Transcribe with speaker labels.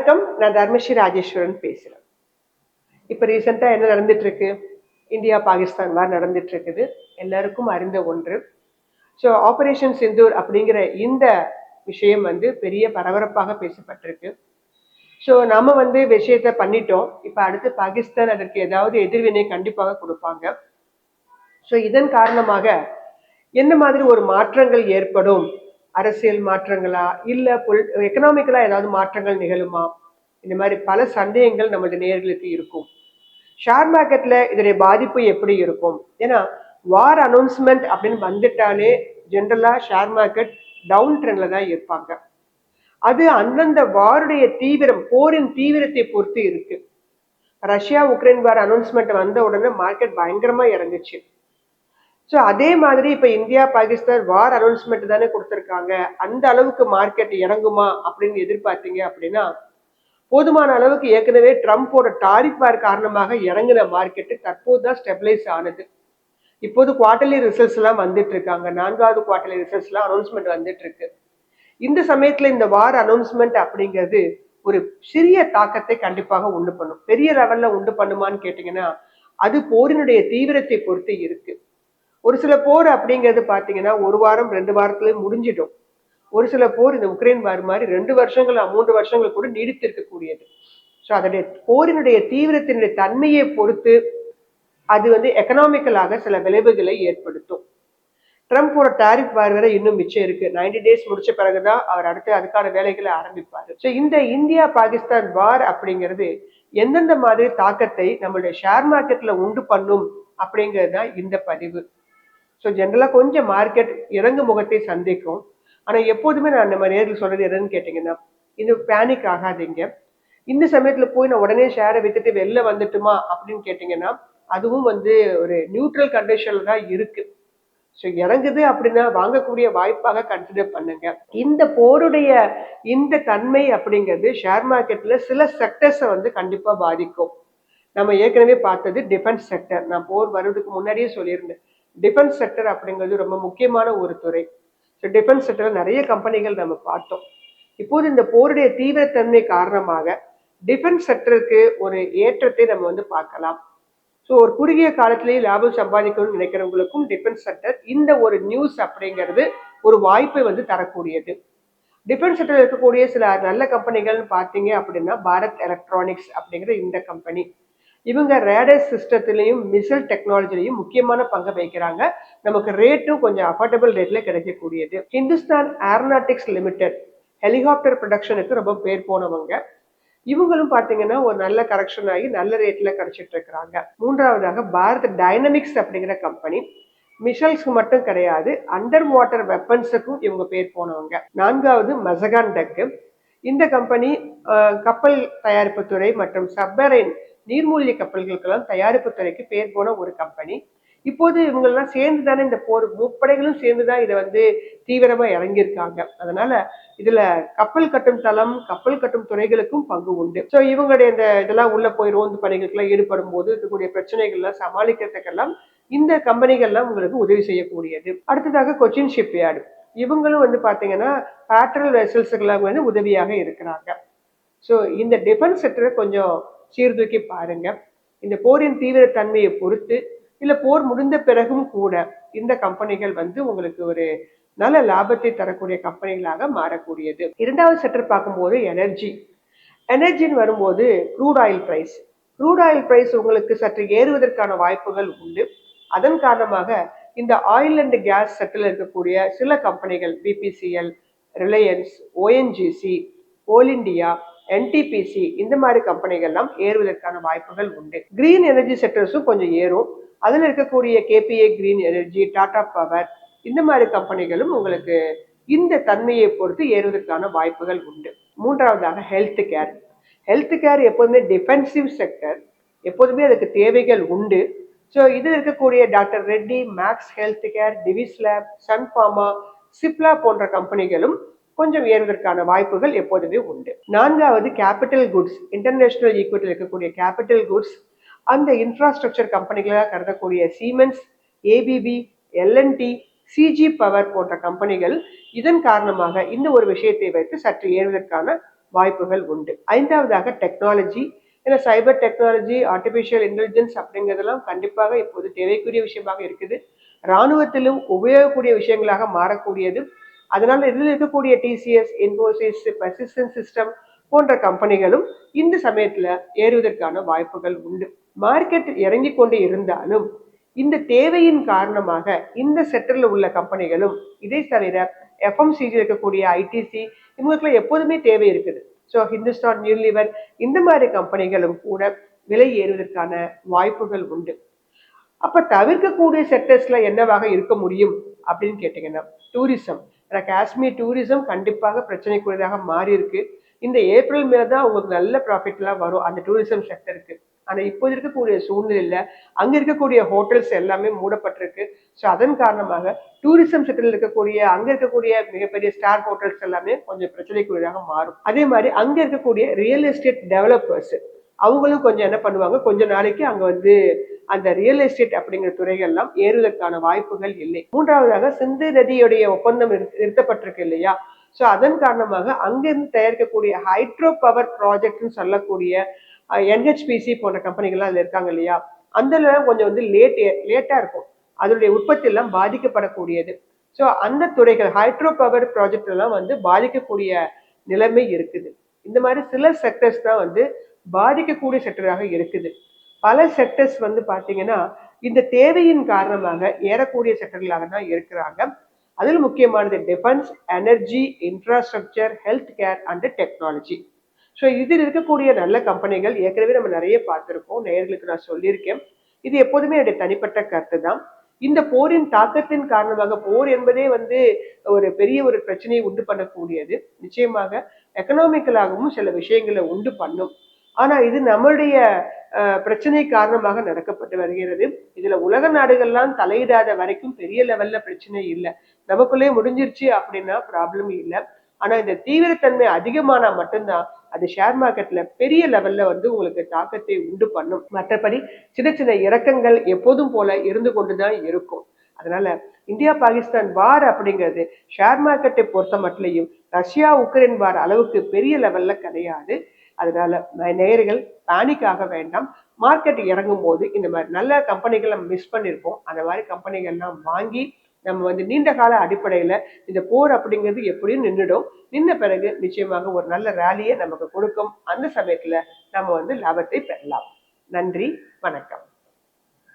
Speaker 1: வணக்கம், நான் தர்மஸ்ரீ ராஜேஸ்வரன் பேசுறேன். இப்ப ரீசெண்டா என்ன நடந்துட்டு இருக்கு? இந்தியா பாகிஸ்தான் வார் நடந்துட்டு இருக்குது. எல்லாருக்கும் அறிந்த ஒன்று. ஸோ ஆபரேஷன் சிந்தூர் அப்படிங்கிற இந்த விஷயம் பெரிய பரபரப்பாக பேசப்பட்டிருக்கு. ஸோ நாம விஷயத்த பண்ணிட்டோம். இப்ப அடுத்து பாகிஸ்தான் அதற்கு ஏதாவது எதிர்வினை கண்டிப்பாக கொடுப்பாங்க. ஸோ இதன் காரணமாக என்ன மாதிரி ஒரு மாற்றங்கள் ஏற்படும்? அரசியல் மாற்றங்களா, இல்ல எக்கனாமிக்கலா ஏதாவது மாற்றங்கள் நிகழுமா? இந்த மாதிரி பல சந்தேகங்கள் நம்மளுடைய நேயர்களுக்கு இருக்கும். ஷேர் மார்க்கெட்ல இதனுடைய பாதிப்பு எப்படி இருக்கும்? ஏன்னா வார் அனௌன்ஸ்மெண்ட் அப்படின்னு வந்துட்டாலே ஜென்ரலா ஷேர் மார்க்கெட் டவுன் ட்ரெண்ட்ல தான் இருப்பாங்க. அது அந்தந்த வாருடைய தீவிரம், போரின் தீவிரத்தை பொறுத்து இருக்கு. ரஷ்யா உக்ரைன் வார் அனௌன்ஸ்மெண்ட் வந்த உடனே மார்க்கெட் பயங்கரமா இறங்குச்சு. ஸோ அதே மாதிரி இப்ப இந்தியா பாகிஸ்தான் வார் அனௌன்ஸ்மெண்ட் தானே கொடுத்துருக்காங்க. அந்த அளவுக்கு மார்க்கெட் இறங்குமா அப்படின்னு எதிர்பார்த்தீங்க அப்படின்னா, போதுமான அளவுக்கு ஏற்கனவே ட்ரம்ப்போட டாரிஃப் வார் காரணமாக இறங்கின மார்க்கெட்டு தற்போது தான் ஸ்டெபிலைஸ் ஆனது. இப்போது குவார்டர்லி ரிசல்ட்ஸ் எல்லாம் வந்துட்டு இருக்காங்க. 4வது குவார்டர்லி ரிசல்ட்ஸ் எல்லாம் அனௌன்ஸ்மெண்ட் வந்துட்டு இருக்கு. இந்த சமயத்துல இந்த வார் அனௌன்ஸ்மெண்ட் அப்படிங்கிறது ஒரு சிறிய தாக்கத்தை கண்டிப்பாக உண்டு பண்ணும். பெரிய லெவல்ல உண்டு பண்ணுமான்னு கேட்டீங்கன்னா, அது போரினுடைய தீவிரத்தை பொறுத்து இருக்கு. ஒரு சில போர் அப்படிங்கிறது பாத்தீங்கன்னா 1 வாரம் 2 வாரத்துல முடிஞ்சிடும். ஒரு சில போர் இந்த உக்ரைன் வார் மாதிரி 2 வருஷங்கள் 3 வருஷங்கள் கூட நீடித்து இருக்கக்கூடியது. ஸோ அதனுடைய போரினுடைய தீவிரத்தினுடைய தன்மையை பொறுத்து அது எக்கனாமிக்கலாக சில விளைவுகளை ஏற்படுத்தும். ட்ரம்ப்போட டாரிஃப் வார் வேற இன்னும் மிச்சம் இருக்கு. 90 டேஸ் முடிச்ச பிறகுதான் அவர் அடுத்து அதுக்கான வேலைகளை ஆரம்பிப்பாரு. ஸோ இந்த இந்தியா பாகிஸ்தான் வார் அப்படிங்கிறது எந்தெந்த மாதிரி தாக்கத்தை நம்மளுடைய ஷேர் மார்க்கெட்ல உண்டு பண்ணும் அப்படிங்கிறது தான் இந்த பதிவு. ஸோ ஜென்ரலா கொஞ்சம் மார்க்கெட் இறங்கு முகத்தை சந்திக்கும். ஆனா எப்போதுமே நான் நம்ம நேரில் சொல்றது எதுன்னு கேட்டீங்கன்னா, இது பேனிக் ஆகாதீங்க. இந்த சமயத்துல போய் நான் உடனே ஷேரை வித்துட்டு வெளில வந்துட்டுமா அப்படின்னு கேட்டீங்கன்னா, அதுவும் ஒரு நியூட்ரல் கண்டிஷன்ல தான் இருக்கு. ஸோ இறங்குது அப்படின்னா வாங்கக்கூடிய வாய்ப்பாக கன்சிடர் பண்ணுங்க. இந்த போருடைய இந்த தன்மை அப்படிங்கிறது ஷேர் மார்க்கெட்ல சில செக்டர்ஸை கண்டிப்பா பாதிக்கும். நம்ம ஏற்கனவே பார்த்தது டிஃபென்ஸ் செக்டர். நான் போர் வருவதுக்கு முன்னாடியே சொல்லியிருந்தேன். டிஃபென்ஸ் செக்டர் அப்படிங்கிறது ரொம்ப முக்கியமான ஒரு துறை. ஸோ டிஃபென்ஸ் செக்டர்ல நிறைய கம்பெனிகள் நம்ம பார்த்தோம். இப்போது இந்த போருடைய தீவிரத்தன்மை காரணமாக டிஃபென்ஸ் செக்டருக்கு ஒரு ஏற்றத்தை நம்ம பார்க்கலாம். ஸோ ஒரு குறுகிய காலத்திலேயே லாபம் சம்பாதிக்கணும்னு நினைக்கிறவங்களுக்கும் டிஃபென்ஸ் செக்டர் இந்த ஒரு நியூஸ் அப்படிங்கிறது ஒரு வாய்ப்பை தரக்கூடியது. டிஃபென்ஸ் செக்டர் இருக்கக்கூடிய சில நல்ல கம்பெனிகள்னு பார்த்தீங்க அப்படின்னா, பாரத் எலக்ட்ரானிக்ஸ் அப்படிங்கிற இந்த கம்பெனி, இவங்க ரேடர் சிஸ்டத்திலையும் மிசைல் டெக்னாலஜிலையும் முக்கியமான பங்கு வகிக்கிறாங்க. நமக்கு ரேட்டும் கொஞ்சம் அஃபோர்டபுள் ரேட்ல கிடைக்கக்கூடியது. ஹிந்துஸ்தான் ஏரோநாட்டிக்ஸ் லிமிடெட் ஹெலிகாப்டர் ப்ரொடக்ஷனுக்கு ரொம்ப பேர் போனவங்க. இவங்களும் பாத்தீங்கன்னா ஒரு நல்ல கரெக்ஷன் ஆகி நல்ல ரேட்ல கிடைச்சிட்டு இருக்கிறாங்க. மூன்றாவதாக பாரத் டைனமிக்ஸ் அப்படிங்கிற கம்பெனி, மிசைல்ஸ்க்கு மட்டும் கிடையாது, அண்டர் வாட்டர் வெப்பன்ஸுக்கும் இவங்க பேர் போனவங்க. 4வது மசகான் டெக். இந்த கம்பெனி கப்பல் தயாரிப்பு துறை மற்றும் சப்மரைன் நீர்மூழ்கி கப்பல்களுக்கெல்லாம் தயாரிப்பு துறைக்கு பேர் போன ஒரு கம்பெனி. இப்போது இவங்கெல்லாம் சேர்ந்துதானே இந்த போர் முப்படைகளும் சேர்ந்துதான் இதை தீவிரமா இறங்கியிருக்காங்க. அதனால இதுல கப்பல் கட்டும் தளம், கப்பல் கட்டும் துறைகளுக்கும் பங்கு உண்டு. ஸோ இவங்களுடைய இந்த இதெல்லாம் உள்ள போய் ரோந்து பணிகளுக்கெல்லாம் ஈடுபடும் போது இருக்கக்கூடிய பிரச்சனைகள்லாம் சமாளிக்கிறதுக்கெல்லாம் இந்த கம்பெனிகள்லாம் உங்களுக்கு உதவி செய்யக்கூடியது. அடுத்ததாக கொச்சின் ஷிப்யார்டு, இவங்களும் பாத்தீங்கன்னா பேட்ரல் வெசல்ஸுக்கெல்லாம் உதவியாக இருக்கிறாங்க. ஸோ இந்த டிஃபென்ஸ் செக்டரை கொஞ்சம் சீர்தூக்கி பாருங்க. இந்த போரின் தீவிர தன்மையை பொறுத்து இல்ல போர் முடிந்த பிறகும் கூட இந்த கம்பெனிகள் உங்களுக்கு ஒரு நல்ல லாபத்தை தரக்கூடிய கம்பெனிகளாக மாறக்கூடியது. 2வது செக்டர் பார்க்கும்போது எனர்ஜின்னு வரும்போது க்ரூட் ஆயில் பிரைஸ் உங்களுக்கு சற்று ஏறுவதற்கான வாய்ப்புகள் உண்டு. அதன் காரணமாக இந்த ஆயில் அண்ட் கேஸ் செக்டர்ல இருக்கக்கூடிய சில கம்பெனிகள் பிபிசிஎல், ரிலையன்ஸ், ஓஎன்ஜிசி, கோல் இண்டியா, என்டிபிசி இந்த மாதிரி கம்பெனிகள்லாம் ஏறுவதற்கான வாய்ப்புகள் உண்டு. கிரீன் எனர்ஜி செக்டர்ஸும் கொஞ்சம் ஏறும். அதுல இருக்கக்கூடிய kPa green energy, Tata power இந்த மாதிரி கம்பெனிகளும் உங்களுக்கு இந்த தன்மையை பொறுத்து ஏறுவதற்கான வாய்ப்புகள் உண்டு. மூன்றாவதாக ஹெல்த் கேர் எப்போதுமே டிஃபென்சிவ் செக்டர், எப்போதுமே அதுக்கு தேவைகள் உண்டு. ஸோ இதில் இருக்கக்கூடிய doctor Reddy, Max health care, Divi's lab, Sun Pharma, Cipla போன்ற கம்பெனிகளும் கொஞ்சம் ஏறுவதற்கான வாய்ப்புகள் எப்போதுமே உண்டு. 4வது கேபிட்டல் குட்ஸ், இன்டர்நேஷனல் ஈக்விட்டியில் இருக்கக்கூடிய கேபிட்டல் குட்ஸ், அந்த இன்ஃப்ராஸ்ட்ரக்சர் கம்பெனிகளாக கருதக்கூடிய Siemens, ABB, L and T, CG power போன்ற கம்பெனிகள் இதன் காரணமாக இந்த ஒரு விஷயத்தை வைத்து சற்று ஏறுவதற்கான வாய்ப்புகள் உண்டு. ஐந்தாவதாக டெக்னாலஜி. ஏன்னா சைபர் டெக்னாலஜி, ஆர்டிபிஷியல் இன்டெலிஜென்ஸ் அப்படிங்கிறதெல்லாம் கண்டிப்பாக இப்போது தேவைக்குரிய விஷயமாக இருக்குது. இராணுவத்திலும் உபயோகக்கூடிய விஷயங்களாக மாறக்கூடியது. அதனால இதில் இருக்கக்கூடிய டிசிஎஸ், இன்ஃபோசிஸ், பெர்சிஸ்டன்ட் சிஸ்டம் போன்ற கம்பெனிகளும் இந்த சமயத்துல ஏறுவதற்கான வாய்ப்புகள் உண்டு. மார்க்கெட் இறங்கி கொண்டு இருந்தாலும் இந்த தேவையின் காரணமாக இந்த செக்டர்ல உள்ள கம்பெனிகளும், இதை தவிர எஃப்எம்சிஜி இருக்கக்கூடிய ஐடிசி, இவங்களுக்கு எப்போதுமே தேவை இருக்குது. ஸோ ஹிந்துஸ்தான் யூனிலிவர் இந்த மாதிரி கம்பெனிகளும் கூட விலை ஏறுவதற்கான வாய்ப்புகள் உண்டு. அப்ப தவிர்க்கக்கூடிய செக்டர்ஸ்ல என்னவாக இருக்க முடியும் அப்படின்னு கேட்டீங்கன்னா, டூரிசம். காஷ்மீர் டூரிசம் கண்டிப்பாக பிரச்சனைக்குரியதாக மாறி இருக்கு. இந்த ஏப்ரல் மேல தான் உங்களுக்கு நல்ல ப்ராஃபிட் எல்லாம் வரும் அந்த டூரிசம் செக்டருக்கு. ஆனா இப்போது இருக்கக்கூடிய சூழ்நிலையில அங்க இருக்கக்கூடிய ஹோட்டல்ஸ் எல்லாமே மூடப்பட்டிருக்கு. ஸோ அதன் காரணமாக டூரிசம் செக்டர்ல இருக்கக்கூடிய அங்க இருக்கக்கூடிய மிகப்பெரிய ஸ்டார் ஹோட்டல்ஸ் எல்லாமே கொஞ்சம் பிரச்சனைக்குரியதாக மாறும். அதே மாதிரி அங்க இருக்கக்கூடிய ரியல் எஸ்டேட் டெவலப்பர்ஸ் அவங்களும் கொஞ்சம் என்ன பண்ணுவாங்க, கொஞ்ச நாளைக்கு அங்க வந்து அந்த ரியல் எஸ்டேட் அப்படிங்கிற துறைகள் எல்லாம் ஏறுவதற்கான வாய்ப்புகள் இல்லை. மூன்றாவதாக சிந்து நதியுடைய ஒப்பந்தம் நிறுத்தப்பட்டிருக்கு இல்லையா? ஸோ அதன் காரணமாக அங்கிருந்து தயாரிக்கக்கூடிய ஹைட்ரோ பவர் ப்ராஜெக்ட்னு சொல்லக்கூடிய என்ஹெச்பிசி போன்ற கம்பெனிகள்லாம் அதில் இருக்காங்க இல்லையா? அந்த கொஞ்சம் வந்து லேட்டா இருக்கும். அதனுடைய உற்பத்தி எல்லாம் பாதிக்கப்படக்கூடியது. ஸோ அந்த துறைகள் ஹைட்ரோ பவர் ப்ராஜெக்ட் எல்லாம் வந்து பாதிக்கக்கூடிய நிலைமை இருக்குது. இந்த மாதிரி சில செக்டர்ஸ் தான் வந்து பாதிக்கக்கூடிய செக்டராக இருக்குது. பல செக்டர்ஸ் வந்து பாத்தீங்கன்னா இந்த தேவையின் காரணமாக ஏறக்கூடிய செக்டர்களாக தான் இருக்கிறாங்க. அதில் முக்கியமானது defence, energy, infrastructure, health care and technology. So இதில் இருக்கக்கூடிய நல்ல கம்பெனிகள் ஏற்கனவே நம்ம நிறைய பார்த்துருக்கோம், நேயர்களுக்கு நான் சொல்லியிருக்கேன். இது எப்போதுமே என்னுடைய தனிப்பட்ட கருத்து தான். இந்த போரின் தாக்கத்தின் காரணமாக, போர் என்பதே வந்து ஒரு பெரிய ஒரு பிரச்சனையை உண்டு பண்ணக்கூடியது. நிச்சயமாக எக்கனாமிக்கலாகவும் சில விஷயங்களை உண்டு பண்ணும். ஆனா இது நம்மளுடைய பிரச்சனை காரணமாக நடக்கப்பட்டு வருகிறது. இதுல உலக நாடுகள்லாம் தலையிடாத வரைக்கும் பெரிய லெவல்ல பிரச்சனை இல்லை. நமக்குள்ளே முடிஞ்சிருச்சு அப்படின்னா ப்ராப்ளம் இல்லை. ஆனா இந்த தீவிரத்தன்மை அதிகமானா மட்டும்தான் அது ஷேர் மார்க்கெட்ல பெரிய லெவல்ல வந்து உங்களுக்கு தாக்கத்தை உண்டு பண்ணும். மற்றபடி சின்ன சின்ன இறக்கங்கள் எப்போதும் போல இருந்து கொண்டுதான் இருக்கும். அதனால இந்தியா பாகிஸ்தான் வார் அப்படிங்கிறது ஷேர் மார்க்கெட்டை பொறுத்த மட்டும் ரஷ்யா உக்ரைன் வார் அளவுக்கு பெரிய லெவல்ல கிடையாது. அதனால நேயர்கள் பேனிக் ஆக வேண்டாம். மார்க்கெட் இறங்கும் போது இந்த மாதிரி நல்ல கம்பெனிகள் நம்ம மிஸ் பண்ணிருப்போம். அந்த மாதிரி கம்பெனிகள் எல்லாம் வாங்கி நம்ம வந்து நீண்ட கால அடிப்படையில இந்த போர் அப்படிங்கிறது எப்படியும் நின்றுடும். நின்ன பிறகு நிச்சயமாக ஒரு நல்ல ரேலியை நமக்கு கொடுக்கும். அந்த சமயத்துல நம்ம வந்து லாபத்தை பெறலாம். நன்றி, வணக்கம்.